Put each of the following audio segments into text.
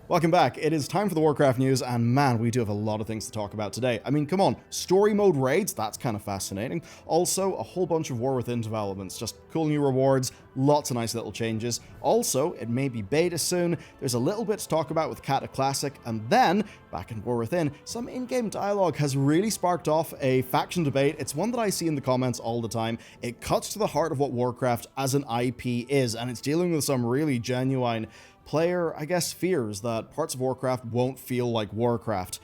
Welcome back. It is time for the Warcraft news, and man, we do have a lot of things to talk about today. I mean, come on, story mode raids, that's kind of fascinating. Also, a whole bunch of War Within developments, just cool new rewards, lots of nice little changes. Also, it may be beta soon, there's a little bit to talk about with Cata Classic, and then, back in War Within, some in-game dialogue has really sparked off a faction debate. It's one that I see in the comments all the time. It cuts to the heart of what Warcraft as an IP is, and it's dealing with some really genuine player, I guess, fears that parts of Warcraft won't feel like Warcraft.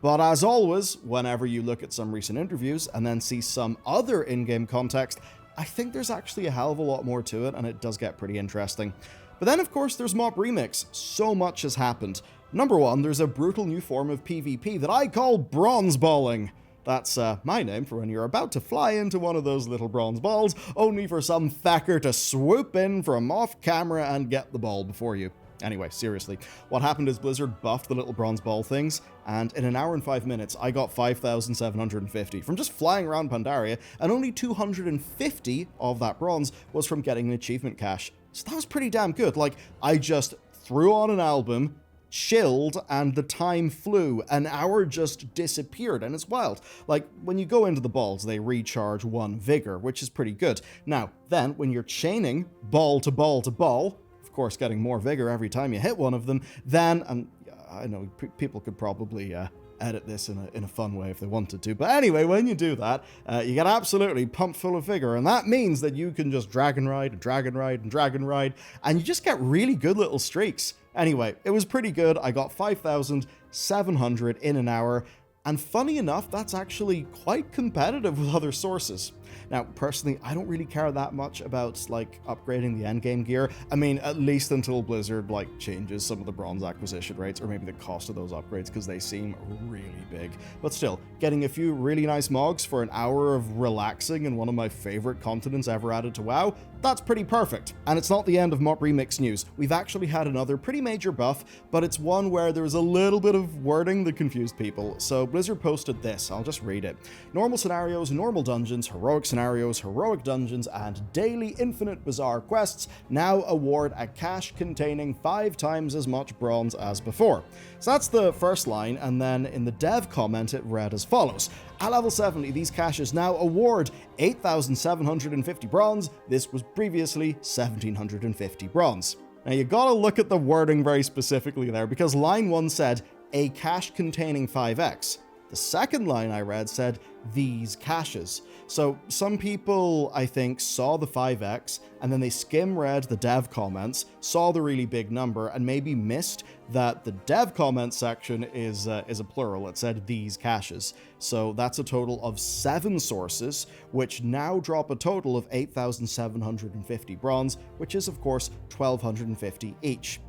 But as always, whenever you look at some recent interviews and then see some other in-game context, I think there's actually a hell of a lot more to it, and it does get pretty interesting. But then, of course, there's Mop Remix. So much has happened. Number one, there's a brutal new form of PvP that I call bronze balling. That's my name for when you're about to fly into one of those little bronze balls, only for some fecker to swoop in from off camera and get the ball before you. Anyway, seriously, what happened is Blizzard buffed the little bronze ball things, and in an hour and 5 minutes, I got 5,750 from just flying around Pandaria, and only 250 of that bronze was from getting an achievement cache. So that was pretty damn good. Like, I just threw on an album, chilled, and the time flew. An hour just disappeared, and it's wild. Like, when you go into the balls, they recharge 1 vigor, which is pretty good. Now, then, when you're chaining ball to ball to ball, of course getting more vigor every time you hit one of them, then, and I know people could probably edit this in a fun way if they wanted to, but anyway, when you do that, you get absolutely pumped full of vigor, and that means that you can just dragon ride and dragon ride and dragon ride, and you just get really good little streaks. Anyway, it was pretty good. I got 5,700 in an hour, and funny enough, that's actually quite competitive with other sources. Now, personally, I don't really care that much about, like, upgrading the endgame gear. I mean, at least until Blizzard, like, changes some of the bronze acquisition rates, or maybe the cost of those upgrades, because they seem really big. But still, getting a few really nice mogs for an hour of relaxing in one of my favorite continents ever added to WoW, that's pretty perfect. And it's not the end of Mop Remix news. We've actually had another pretty major buff, but it's one where there was a little bit of wording that confused people. So Blizzard posted this, I'll just read it. Normal scenarios, normal dungeons, heroic scenarios, heroic dungeons, and daily infinite bizarre quests now award a cache containing 5 times as much bronze as before. So that's the first line, and then in the dev comment it read as follows. At level 70, these caches now award 8,750 bronze. This was previously 1,750 bronze. Now you gotta look at the wording very specifically there, because line 1 said, a cache containing 5x. The second line I read said, these caches. So some people, I think, saw the 5x, and then they skim-read the dev comments, saw the really big number, and maybe missed that the dev comment section is a plural. It said these caches. So that's a total of 7 sources, which now drop a total of 8,750 bronze, which is, of course, 1,250 each.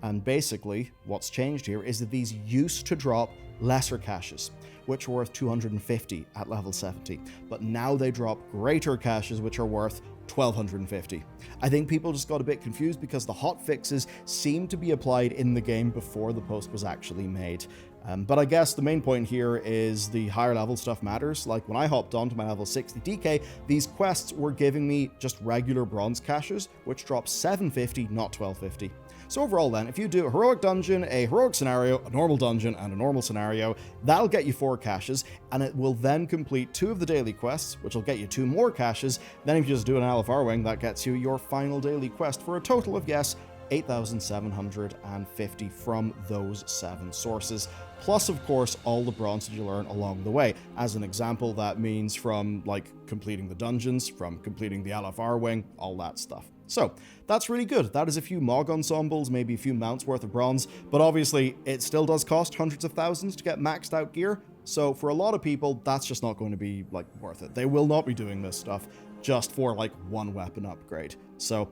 And basically, what's changed here is that these used to drop lesser caches, which were worth 250 at level 70, but now they drop greater caches, which are worth 1,250. I think people just got a bit confused because the hot fixes seemed to be applied in the game before the post was actually made. But I guess the main point here is the higher level stuff matters. Like when I hopped onto my level 60 DK, these quests were giving me just regular bronze caches, which drops 750, not 1,250. So overall then, if you do a heroic dungeon, a heroic scenario, a normal dungeon, and a normal scenario, that'll get you 4 caches, and it will then complete 2 of the daily quests, which will get you 2 more caches. Then if you just do an LFR wing, that gets you your final daily quest for a total of, yes, 8,750 from those 7 sources. Plus, of course, all the bronze that you learn along the way. As an example, that means from, like, completing the dungeons, from completing the LFR wing, all that stuff. So, that's really good. That is a few Mog ensembles, maybe a few mounts worth of bronze, but obviously, it still does cost hundreds of thousands to get maxed out gear, so for a lot of people, that's just not going to be, like, worth it. They will not be doing this stuff just for, like, 1 weapon upgrade. So,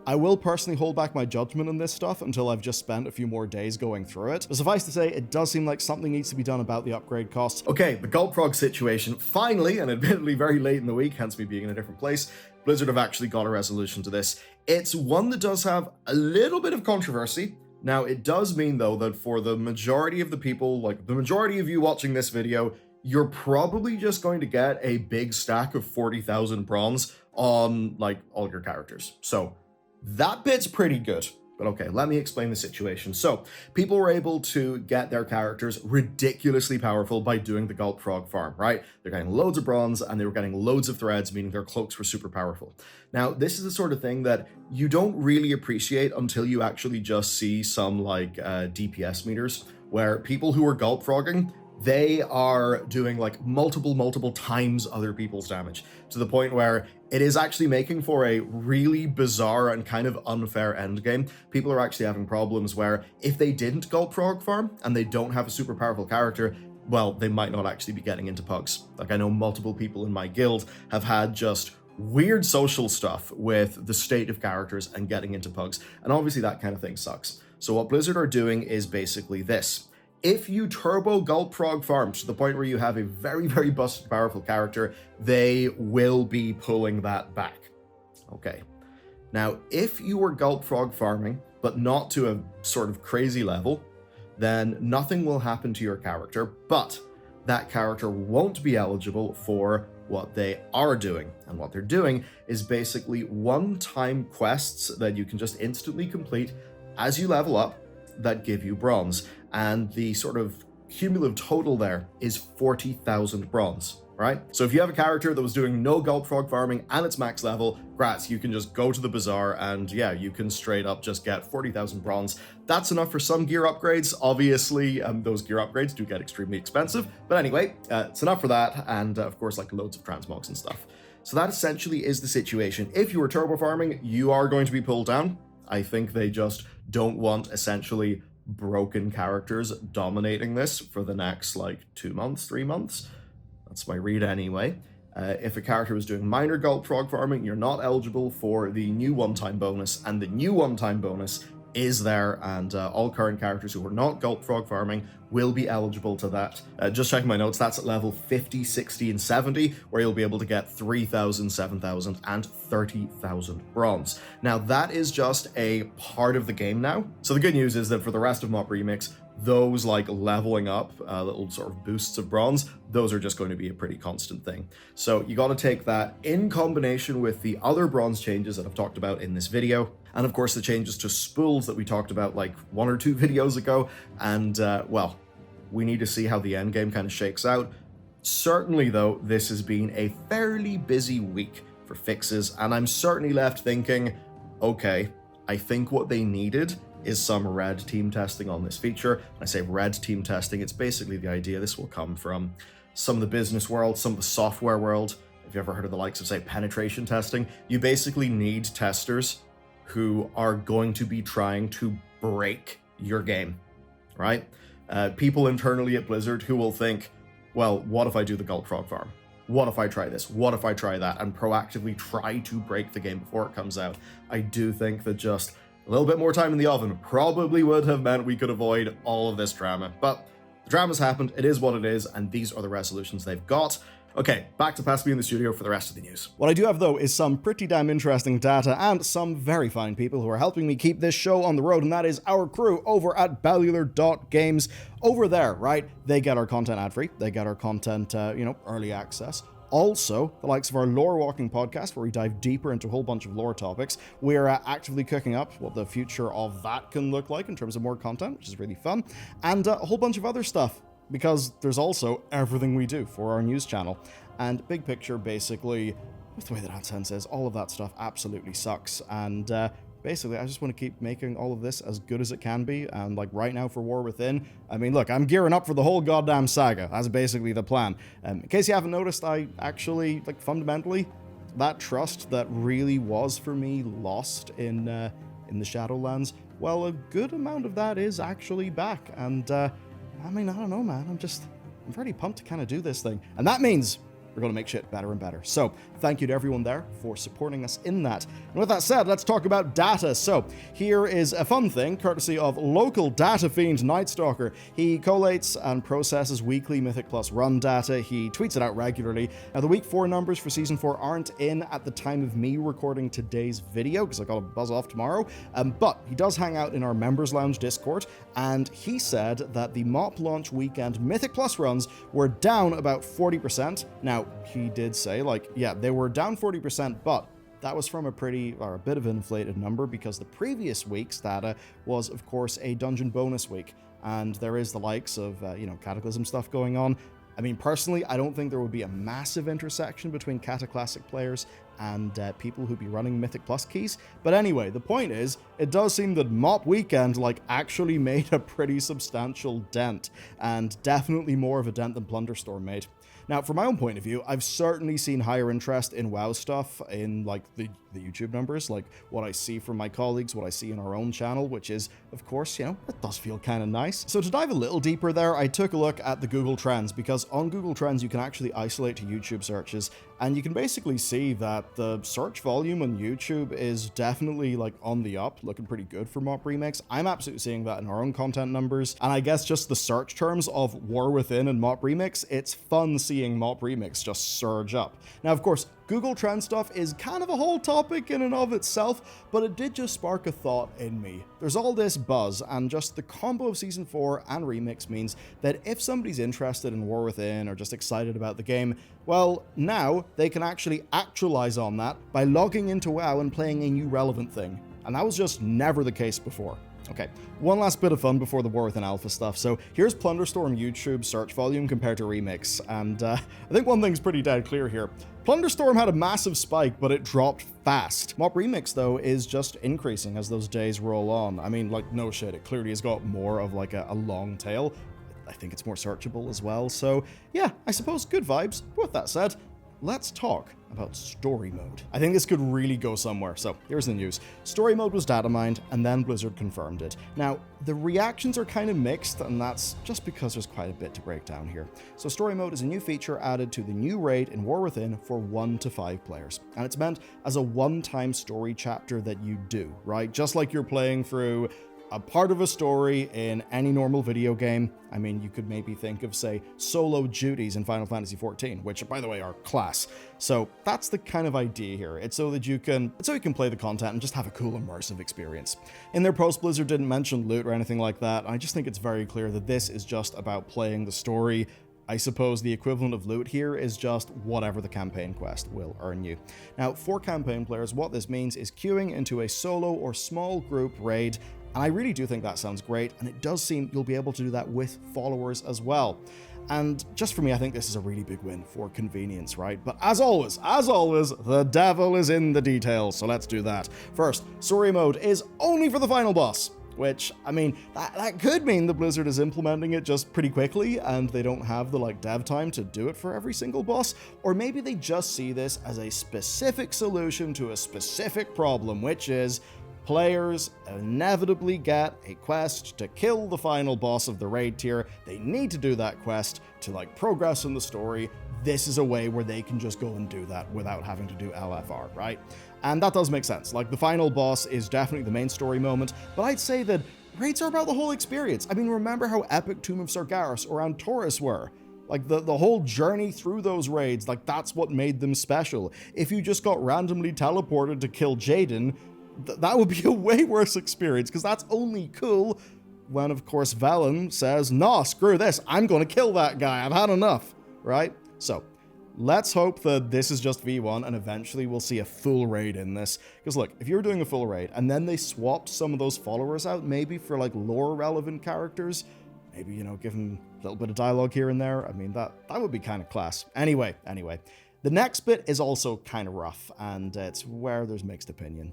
I will personally hold back my judgment on this stuff until I've just spent a few more days going through it. But suffice to say, it does seem like something needs to be done about the upgrade costs. Okay, the Gulp Frog situation, finally, and admittedly very late in the week, hence me being in a different place, Blizzard have actually got a resolution to this. It's one that does have a little bit of controversy. Now, it does mean, though, that for the majority of the people, like the majority of you watching this video, you're probably just going to get a big stack of 40,000 bronze on, like, all your characters. So that bit's pretty good. But okay, let me explain the situation. So, people were able to get their characters ridiculously powerful by doing the Gulp Frog farm, right? They're getting loads of bronze and they were getting loads of threads, meaning their cloaks were super powerful. Now, this is the sort of thing that you don't really appreciate until you actually just see some like DPS meters, where people who are Gulp Frogging, they are doing like multiple times other people's damage, to the point where it is actually making for a really bizarre and kind of unfair endgame. People are actually having problems where if they didn't Gulp Frog farm and they don't have a super powerful character, well, they might not actually be getting into pugs. Like, I know multiple people in my guild have had just weird social stuff with the state of characters and getting into pugs, and obviously that kind of thing sucks. So what Blizzard are doing is basically this. If you turbo Gulp Frog farm to the point where you have a very busted powerful character, they will be pulling that back. Okay. Now, if you were Gulp Frog farming, but not to a sort of crazy level, then nothing will happen to your character, but that character won't be eligible for what they are doing. And what they're doing is basically one-time quests that you can just instantly complete as you level up that give you bronze. And the sort of cumulative total there is 40,000 bronze, right? So if you have a character that was doing no Gulp Frog farming and it's max level, grats, you can just go to the bazaar and yeah, you can straight up just get 40,000 bronze. That's enough for some gear upgrades. Obviously, those gear upgrades do get extremely expensive, but anyway, it's enough for that, and of course, like loads of transmogs and stuff. So that essentially is the situation. If you were turbo farming, you are going to be pulled down. I think they just don't want essentially broken characters dominating this for the next like 2 months, 3 months. That's my read anyway. If a character was doing minor Gulp Frog farming, you're not eligible for the new one-time bonus, and the new one-time bonus is there, and all current characters who are not Gulp Frog farming will be eligible to that. Just checking my notes, that's at level 50, 60, and 70, where you'll be able to get 3,000, 7,000, and 30,000 bronze. Now, that is just a part of the game now. So the good news is that for the rest of Mop Remix, those like leveling up little sort of boosts of bronze, those are just going to be a pretty constant thing. So you got to take that in combination with the other bronze changes that I've talked about in this video, and of course the changes to spools that we talked about like 1 or 2 videos ago, and well, we need to see how the end game kind of shakes out. Certainly though, this has been a fairly busy week for fixes, and I'm certainly left thinking, okay, I think what they needed is some red team testing on this feature. When I say red team testing, it's basically the idea this will come from some of the business world, some of the software world. If you ever heard of the likes of, say, penetration testing, you basically need testers who are going to be trying to break your game, right? People internally at Blizzard who will think, well, what if I do the Gulp Frog farm? What if I try this? What if I try that? And proactively try to break the game before it comes out. I do think that just a little bit more time in the oven probably would have meant we could avoid all of this drama. But the drama's happened, it is what it is, and these are the resolutions they've got. Okay, back to past me in the studio for the rest of the news. What I do have, though, is some pretty damn interesting data and some very fine people who are helping me keep this show on the road, and that is our crew over at Bellular.games. Over there, right, they get our content ad-free, they get our content, early access. Also, the likes of our Lore Walking podcast, where we dive deeper into a whole bunch of lore topics. We're actively cooking up what the future of that can look like in terms of more content, which is really fun, and a whole bunch of other stuff, because there's also everything we do for our news channel. And big picture, basically, with the way that AdSense is, all of that stuff absolutely sucks, and basically, I just want to keep making all of this as good as it can be, and like right now for War Within, I mean, look, I'm gearing up for the whole goddamn saga. That's basically the plan. In case you haven't noticed, I actually, like, fundamentally, that trust that really was for me lost in the Shadowlands, well, a good amount of that is actually back, and I mean, I don't know, man, I'm pretty pumped to kind of do this thing, and that means we're going to make shit better and better. So thank you to everyone there for supporting us in that. And with that said, let's talk about data. So here is a fun thing, courtesy of local data fiend Nightstalker. He collates and processes weekly Mythic Plus run data. He tweets it out regularly. Now, the week 4 numbers for Season 4 aren't in at the time of me recording today's video, because I got to buzz off tomorrow. But he does hang out in our Members Lounge Discord, and he said that the MOP launch weekend Mythic Plus runs were down about 40%. Now, he did say, like, yeah, they were down 40%, but that was from a bit of an inflated number because the previous week's data was, of course, a dungeon bonus week. And there is the likes of, Cataclysm stuff going on. I mean, personally, I don't think there would be a massive intersection between Cataclassic players and people who'd be running Mythic Plus keys. But anyway, the point is, it does seem that Mop Weekend, actually made a pretty substantial dent, and definitely more of a dent than Plunderstorm made. Now, from my own point of view, I've certainly seen higher interest in WoW stuff in, the YouTube numbers, what I see from my colleagues, what I see in our own channel, which is, of course, it does feel kind of nice. So to dive a little deeper there, I took a look at the Google Trends, because on Google Trends, you can actually isolate to YouTube searches, and you can basically see that the search volume on YouTube is definitely, on the up, looking pretty good for Mop Remix. I'm absolutely seeing that in our own content numbers, and I guess just the search terms of War Within and Mop Remix, it's fun seeing Mop Remix just surge up. Now, of course, Google Trend stuff is kind of a whole topic in and of itself, but it did just spark a thought in me. There's all this buzz, and just the combo of Season 4 and Remix means that if somebody's interested in War Within or just excited about the game, well, now they can actually actualize on that by logging into WoW and playing a new relevant thing. And that was just never the case before. Okay, one last bit of fun before the War Within Alpha stuff. So here's Plunderstorm YouTube search volume compared to Remix, and I think one thing's pretty dead clear here. Plunderstorm had a massive spike, but it dropped fast. Mop Remix, though, is just increasing as those days roll on. I mean, no shit, it clearly has got more of a long tail. I think it's more searchable as well, so yeah, I suppose good vibes. But with that said, let's talk about story mode. I think this could really go somewhere, so here's the news. Story mode was data mined, and then Blizzard confirmed it. Now, the reactions are kind of mixed, and that's just because there's quite a bit to break down here. So story mode is a new feature added to the new raid in War Within for 1 to 5 players, and it's meant as a one-time story chapter that you do, right? Just like you're playing through a part of a story in any normal video game. I mean, you could maybe think of, say, solo duties in Final Fantasy XIV, which, by the way, are class. So that's the kind of idea here. It's so you can play the content and just have a cool, immersive experience. In their post, Blizzard didn't mention loot or anything like that. I just think it's very clear that this is just about playing the story. I suppose the equivalent of loot here is just whatever the campaign quest will earn you. Now, for campaign players, what this means is queuing into a solo or small group raid, and I really do think that sounds great, and it does seem you'll be able to do that with followers as well. And just for me, I think this is a really big win for convenience, right? But as always, the devil is in the details, so let's do that. First, story mode is only for the final boss, which, I mean, that could mean the Blizzard is implementing it just pretty quickly and they don't have the dev time to do it for every single boss, or maybe they just see this as a specific solution to a specific problem, which is players inevitably get a quest to kill the final boss of the raid tier. They need to do that quest to progress in the story. This is a way where they can just go and do that without having to do LFR, right? And that does make sense. The final boss is definitely the main story moment, but I'd say that raids are about the whole experience. I mean, remember how epic Tomb of Sargeras or Antorus were? The whole journey through those raids, that's what made them special. If you just got randomly teleported to kill Jaden, that would be a way worse experience, because that's only cool when, of course, Velen says, nah, screw this, I'm going to kill that guy, I've had enough, right? So, let's hope that this is just V1 and eventually we'll see a full raid in this. Because look, if you're doing a full raid and then they swapped some of those followers out, maybe for lore relevant characters, maybe, give them a little bit of dialogue here and there, I mean, that would be kind of class. Anyway, the next bit is also kind of rough, and it's where there's mixed opinion.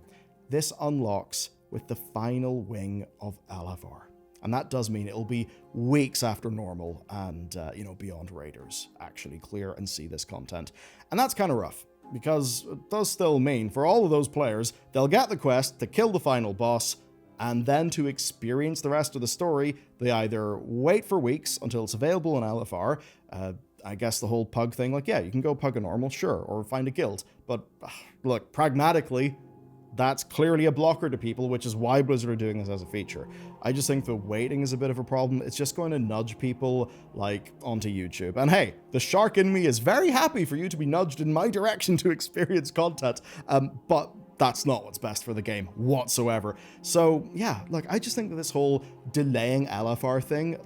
This unlocks with the final wing of LFR. And that does mean it'll be weeks after normal and, beyond raiders actually clear and see this content. And that's kind of rough, because it does still mean for all of those players, they'll get the quest to kill the final boss, and then to experience the rest of the story, they either wait for weeks until it's available in LFR, I guess the whole pug thing, yeah, you can go pug a normal, sure, or find a guild. But look, pragmatically, that's clearly a blocker to people, which is why Blizzard are doing this as a feature. I just think the waiting is a bit of a problem. It's just going to nudge people, onto YouTube. And hey, the shark in me is very happy for you to be nudged in my direction to experience content, but that's not what's best for the game whatsoever. So yeah, I just think that this whole delaying LFR thing,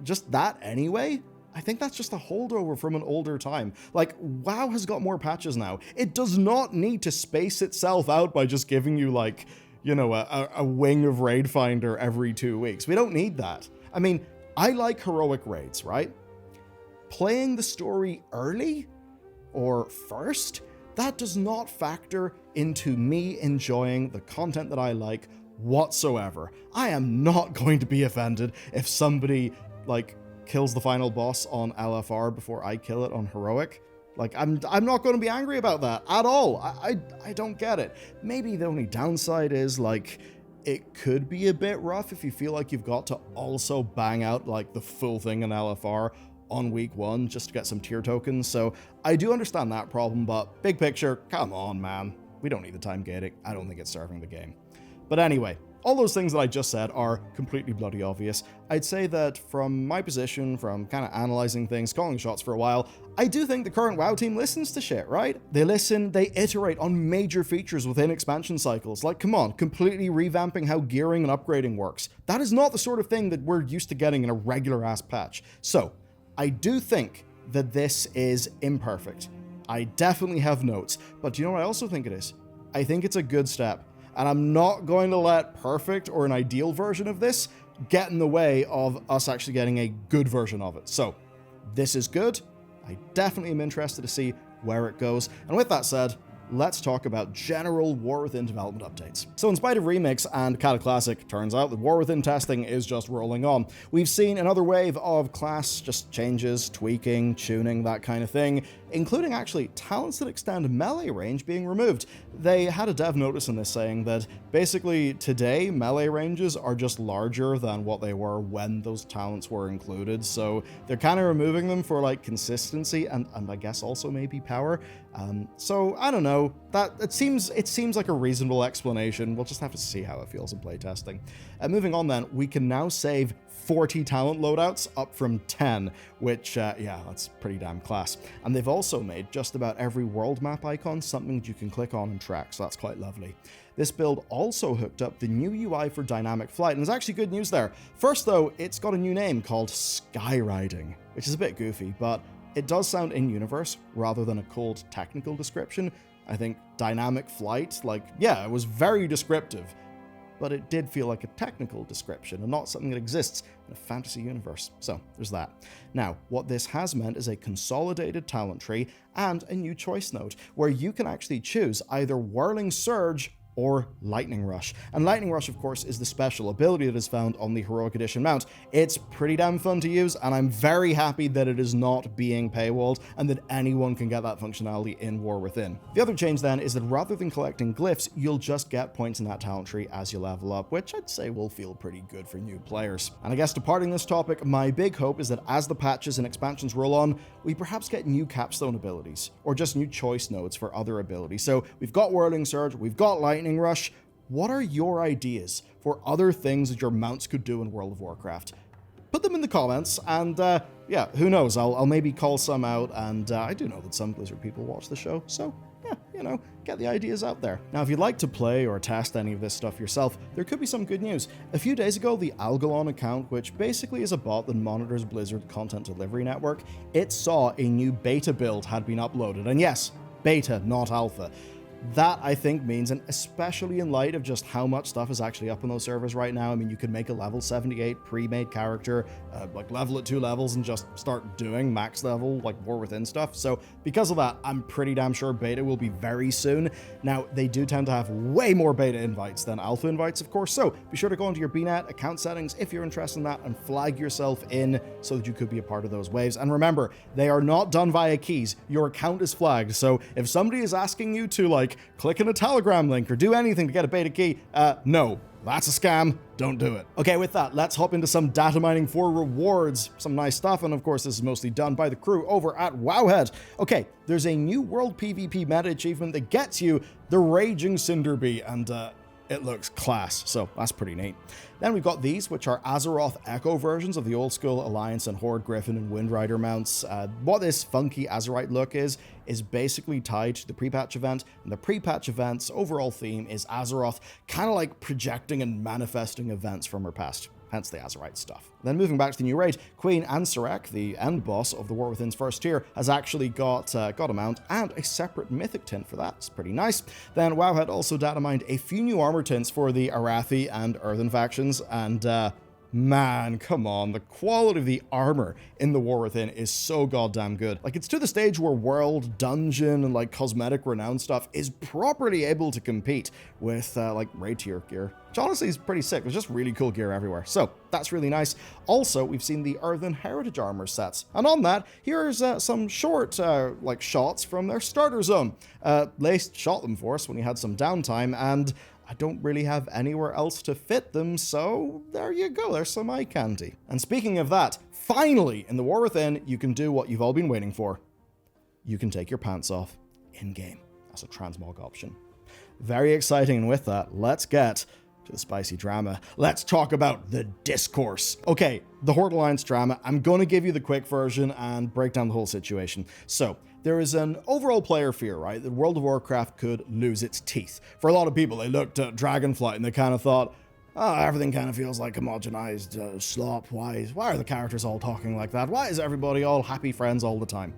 just that anyway, I think that's just a holdover from an older time. Like, WoW has got more patches now. It does not need to space itself out by just giving you, like, you know, a wing of Raid Finder every 2 weeks. We don't need that. I mean, I like heroic raids, right? Playing the story early or first, that does not factor into me enjoying the content that I like whatsoever. I am not going to be offended if somebody, like, kills the final boss on LFR before I kill it on heroic. Like, I'm not going to be angry about that at all. I don't get it. Maybe the only downside is, like, it could be a bit rough if you feel like you've got to also bang out, like, the full thing in LFR on week 1 just to get some tier tokens. So I do understand that problem, but big picture, come on, man. We don't need the time gating. I don't think it's serving the game. But anyway, all those things that I just said are completely bloody obvious. I'd say that from my position, from kind of analyzing things, calling shots for a while, I do think the current WoW team listens to shit, right? They listen, they iterate on major features within expansion cycles. Like, come on, completely revamping how gearing and upgrading works. That is not the sort of thing that we're used to getting in a regular-ass patch. So, I do think that this is imperfect. I definitely have notes, but do you know what I also think it is? I think it's a good step. And I'm not going to let perfect or an ideal version of this get in the way of us actually getting a good version of it. So, this is good. I definitely am interested to see where it goes. And with that said, let's talk about general War Within development updates. So in spite of Remix and Cataclassic, turns out that War Within testing is just rolling on. We've seen another wave of class just changes, tweaking, tuning, that kind of thing, including actually talents that extend melee range being removed. They had a dev notice in this saying that basically today melee ranges are just larger than what they were when those talents were included, so they're kind of removing them for like consistency and I guess also maybe power. So I don't know, that it seems like a reasonable explanation. We'll just have to see how it feels in playtesting. Moving on then, we can now save 40 talent loadouts up from 10, which, yeah, that's pretty damn class. And they've also made just about every world map icon something that you can click on and track, so that's quite lovely. This build also hooked up the new UI for dynamic flight, and there's actually good news there. First though, it's got a new name called Skyriding, which is a bit goofy, but it does sound in-universe rather than a cold technical description. I think dynamic flight, like, yeah, it was very descriptive, but it did feel like a technical description and not something that exists in a fantasy universe. So there's that. Now, what this has meant is a consolidated talent tree and a new choice node where you can actually choose either Whirling Surge or Lightning Rush. And Lightning Rush, of course, is the special ability that is found on the Heroic Edition mount. It's pretty damn fun to use, and I'm very happy that it is not being paywalled and that anyone can get that functionality in War Within. The other change then is that rather than collecting glyphs, you'll just get points in that talent tree as you level up, which I'd say will feel pretty good for new players. And I guess departing this topic, my big hope is that as the patches and expansions roll on, we perhaps get new capstone abilities, or just new choice nodes for other abilities. So we've got Whirling Surge, we've got Lightning Rush. What are your ideas for other things that your mounts could do in World of Warcraft? Put them in the comments, and yeah, who knows, I'll maybe call some out, and I do know that some Blizzard people watch the show, so yeah, you know, get the ideas out there. Now, if you'd like to play or test any of this stuff yourself, there could be some good news. A few days ago, the Algalon account, which basically is a bot that monitors Blizzard content delivery network, it saw a new beta build had been uploaded, and yes, beta, not alpha. That, I think, means, and especially in light of just how much stuff is actually up on those servers right now, I mean, you could make a level 78 pre-made character, like level at 2 levels and just start doing max level, like War Within stuff. So because of that, I'm pretty damn sure beta will be very soon. Now, they do tend to have way more beta invites than alpha invites, of course, so be sure to go into your BNet account settings if you're interested in that and flag yourself in so that you could be a part of those waves. And remember, they are not done via keys. Your account is flagged, so if somebody is asking you to, like, click in a Telegram link or do anything to get a beta key, no, that's a scam. Don't do it. Okay, with that, let's hop into some data mining for rewards. Some nice stuff, and of course, this is mostly done by the crew over at Wowhead. Okay, there's a new World PvP meta achievement that gets you the Raging Cinderbee, and it looks class, so that's pretty neat. Then we've got these, which are Azeroth Echo versions of the old school Alliance and Horde Griffin and Windrider mounts. What this funky Azerite look is basically tied to the pre-patch event, and the pre-patch event's overall theme is Azeroth kind of like projecting and manifesting events from her past. hence the Azerite stuff. Then moving back to the new raid, Queen Ansarek, the end boss of the War Within's first tier, has actually got a mount and a separate mythic tint for that. It's pretty nice. Then WoW had also data mined a few new armor tints for the Arathi and Earthen factions, and man, come on, the quality of the armor in the War Within is so goddamn good. Like, it's to the stage where world, dungeon, and like cosmetic renown stuff is properly able to compete with like raid tier gear, which honestly is pretty sick. There's just really cool gear everywhere, so that's really nice. Also, we've seen the Earthen Heritage armor sets, and on that, here's some short like shots from their starter zone. Lace shot them for us when he had some downtime, and I don't really have anywhere else to fit them, so there you go, there's some eye candy. And speaking of that, finally, in the War Within, you can do what you've all been waiting for. You can take your pants off in-game as a transmog option. Very exciting, and with that, let's get to the spicy drama. Let's talk about the discourse. Okay, the Horde Alliance drama, I'm going to give you the quick version and break down the whole situation. So, there is an overall player fear, right, that World of Warcraft could lose its teeth. For a lot of people, they looked at Dragonflight and they kind of thought, oh, everything kind of feels like homogenized slop. Why are the characters all talking like that? Why is everybody all happy friends all the time?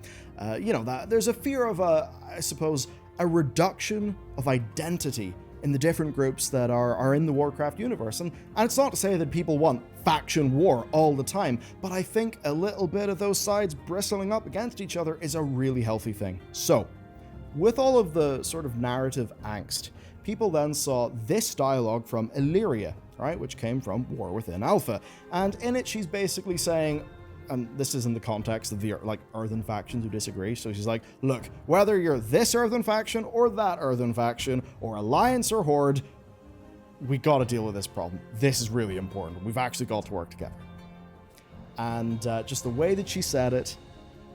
You know, that there's a fear of, I suppose, a reduction of identity in the different groups that are in the Warcraft universe. And it's not to say that people want faction war all the time, but I think a little bit of those sides bristling up against each other is a really healthy thing. So, with all of the sort of narrative angst, people then saw this dialogue from Illyria, right, which came from War Within Alpha. And in it, she's basically saying, and this is in the context of the like Earthen factions who disagree. So she's like, look, whether you're this Earthen faction or that Earthen faction or Alliance or Horde, we got to deal with this problem. This is really important. We've actually got to work together. And just the way that she said it,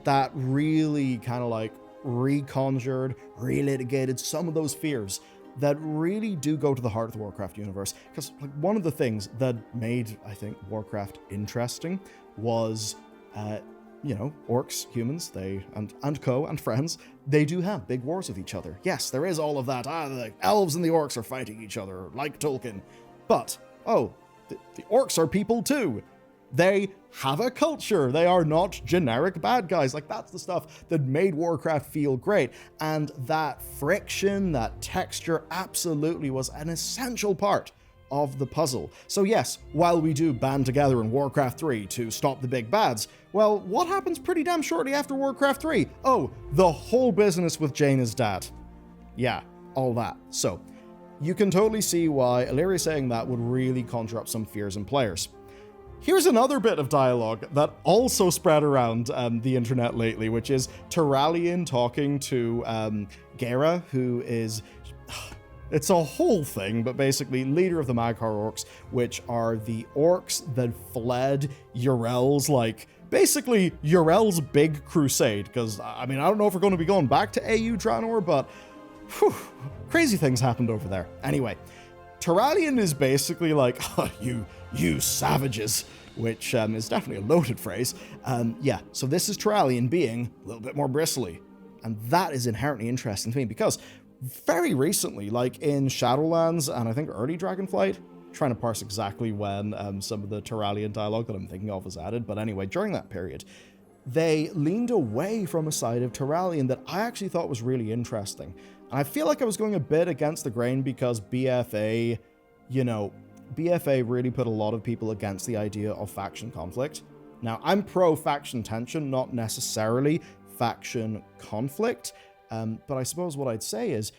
that really kind of like reconjured, relitigated some of those fears that really do go to the heart of the Warcraft universe. Because like one of the things that made, I think, Warcraft interesting was, you know, orcs, humans, they, and co, and friends, they do have big wars with each other. Yes, there is all of that. The elves and the orcs are fighting each other, like Tolkien. But, oh, the orcs are people too. They have a culture. They are not generic bad guys. Like, that's the stuff that made Warcraft feel great. And that friction, that texture absolutely was an essential part of the puzzle. So yes, while we do band together in Warcraft 3 to stop the big bads, well, what happens pretty damn shortly after Warcraft 3? Oh, the whole business with Jaina's dad. Yeah, all that. So, you can totally see why Illyria saying that would really conjure up some fears in players. Here's another bit of dialogue that also spread around the internet lately, which is Turalyon talking to Gera, who is... It's a whole thing, but basically leader of the Mag'har orcs, which are the orcs that fled Yrel's, like, basically Yrel's big crusade, because, I mean, I don't know if we're going to be going back to AU Draenor, but whew, crazy things happened over there. Anyway, Turalyon is basically like, oh, you savages, which is definitely a loaded phrase. Yeah, so this is Turalyon being a little bit more bristly, and that is inherently interesting to me, because very recently, like in Shadowlands and I think early Dragonflight, trying to parse exactly when some of the Turalyon dialogue that I'm thinking of was added, but anyway, during that period, they leaned away from a side of Turalyon that I actually thought was really interesting. And I feel like I was going a bit against the grain because BFA, you know, BFA really put a lot of people against the idea of faction conflict. Now, I'm pro-faction tension, not necessarily faction conflict. But I suppose what I'd say is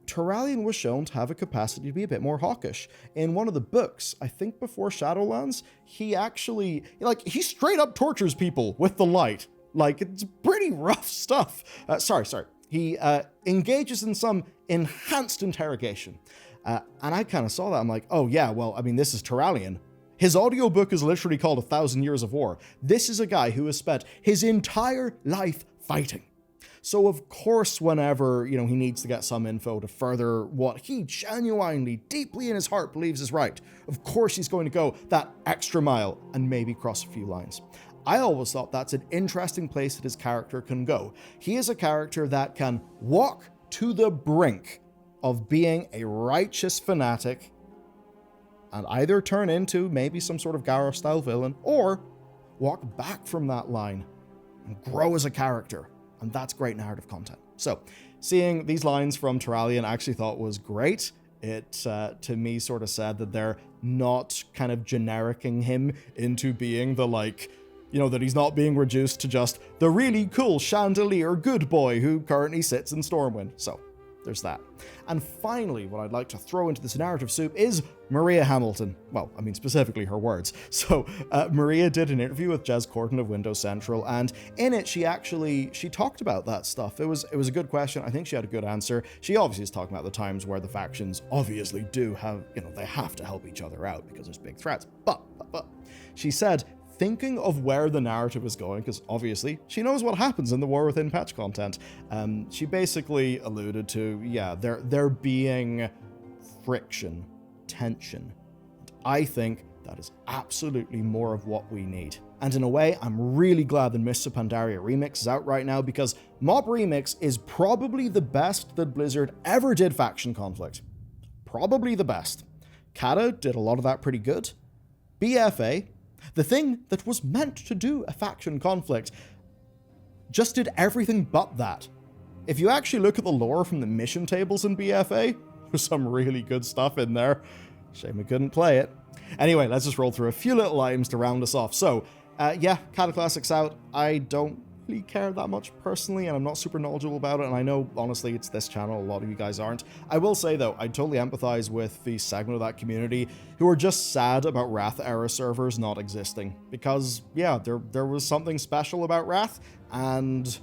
Turalyon was shown to have a capacity to be a bit more hawkish. In one of the books, I think before Shadowlands, he actually, like, he straight up tortures people with the light. Like, it's pretty rough stuff. Sorry. He engages in some enhanced interrogation. And I kind of saw that. I'm like, oh yeah, well, I mean, this is Turalyon. His audiobook is literally called 1,000 Years of War. This is a guy who has spent his entire life fighting. So of course, whenever, you know, he needs to get some info to further what he genuinely, deeply in his heart believes is right, of course he's going to go that extra mile and maybe cross a few lines. I always thought that's an interesting place that his character can go. He is a character that can walk to the brink of being a righteous fanatic and either turn into maybe some sort of Garrosh-style villain, or walk back from that line and grow as a character. And that's great narrative content. So, seeing these lines from Turalyon I actually thought was great. It, to me, sort of said that they're not kind of genericing him into being the, like, you know, that he's not being reduced to just the really cool chandelier good boy who currently sits in Stormwind. So, there's that. And finally, what I'd like to throw into this narrative soup is Maria Hamilton. Well, I mean, specifically her words. So, Maria did an interview with Jez Corden of Windows Central, and in it, she talked about that stuff. It was a good question. I think she had a good answer. She obviously is talking about the times where the factions obviously do have, you know, they have to help each other out because there's big threats. But, she said, thinking of where the narrative is going, because obviously she knows what happens in the War Within patch content, she basically alluded to, yeah, there being friction, tension. I think that is absolutely more of what we need. And in a way, I'm really glad the Mists of Pandaria Remix is out right now, because Mob Remix is probably the best that Blizzard ever did faction conflict. Probably the best. Kata did a lot of that pretty good. BFA, the thing that was meant to do a faction conflict, just did everything but that. If you actually look at the lore from the mission tables in BFA, there's some really good stuff in there. Shame we couldn't play it. Anyway, let's just roll through a few little items to round us off. So, yeah, Kata Classic's out. I don't really care that much personally, and I'm not super knowledgeable about it, and I know, honestly, it's this channel, a lot of you guys aren't. I will say, though, I totally empathize with the segment of that community who are just sad about Wrath-era servers not existing, because, yeah, there was something special about Wrath, and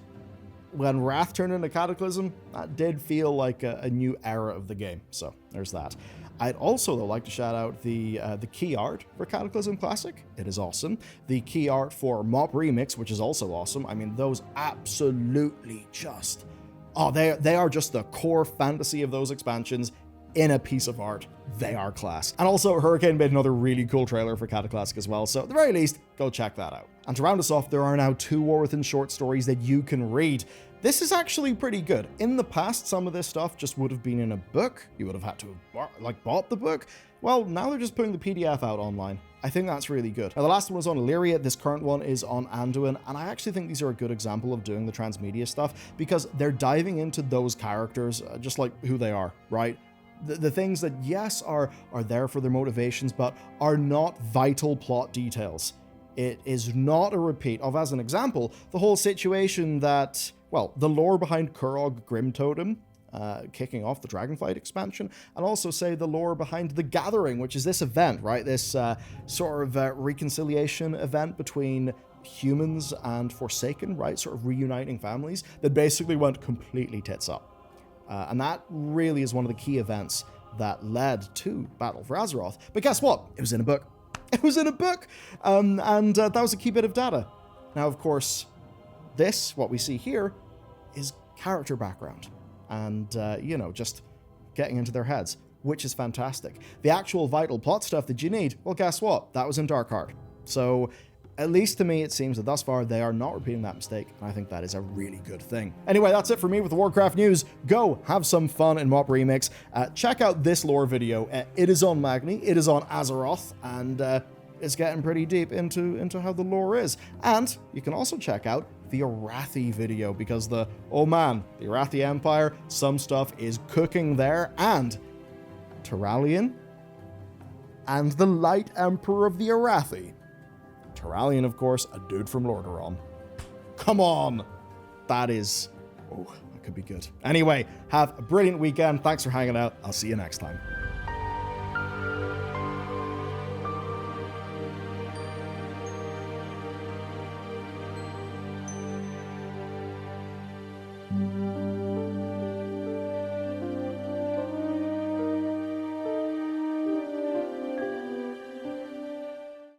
when Wrath turned into Cataclysm, that did feel like a new era of the game, so there's that. I'd also, though, like to shout out the key art for Cataclysm Classic. It is awesome. The key art for Mop Remix, which is also awesome. I mean, those absolutely just... oh, they are just the core fantasy of those expansions in a piece of art. They are class. And also, Hurricane made another really cool trailer for Kata Classic as well, so at the very least, go check that out. And to round us off, there are now 2 War Within short stories that you can read. This is actually pretty good. In the past, some of this stuff just would have been in a book. You would have had to have, bought the book. Well, now they're just putting the PDF out online. I think that's really good. Now, the last one was on Illyria. This current one is on Anduin, and I actually think these are a good example of doing the transmedia stuff, because they're diving into those characters, just like who they are, right? The things that, yes, are there for their motivations, but are not vital plot details. It is not a repeat of, as an example, the whole situation that... well, the lore behind Kurog Grim Totem, kicking off the Dragonflight expansion, and also say the lore behind The Gathering, which is this event, right? This sort of reconciliation event between humans and Forsaken, right? Sort of reuniting families that basically went completely tits up. And that really is one of the key events that led to Battle for Azeroth. But guess what? It was in a book. It was in a book! And that was a key bit of data. Now, of course... this, what we see here, is character background and, you know, just getting into their heads, which is fantastic. The actual vital plot stuff that you need, well, guess what? That was in Darkheart. So, at least to me, it seems that thus far they are not repeating that mistake, and I think that is a really good thing. Anyway, that's it for me with the Warcraft news. Go have some fun in Mop Remix. Check out this lore video. It is on Magni, it is on Azeroth, and it's getting pretty deep into how the lore is. And you can also check out the Arathi video, because oh man, the Arathi Empire, some stuff is cooking there, and Turalyon and the Light Emperor of the Arathi. Turalyon, of course, a dude from Lordaeron. Come on! That is... oh, that could be good. Anyway, have a brilliant weekend. Thanks for hanging out. I'll see you next time. Mm-hmm.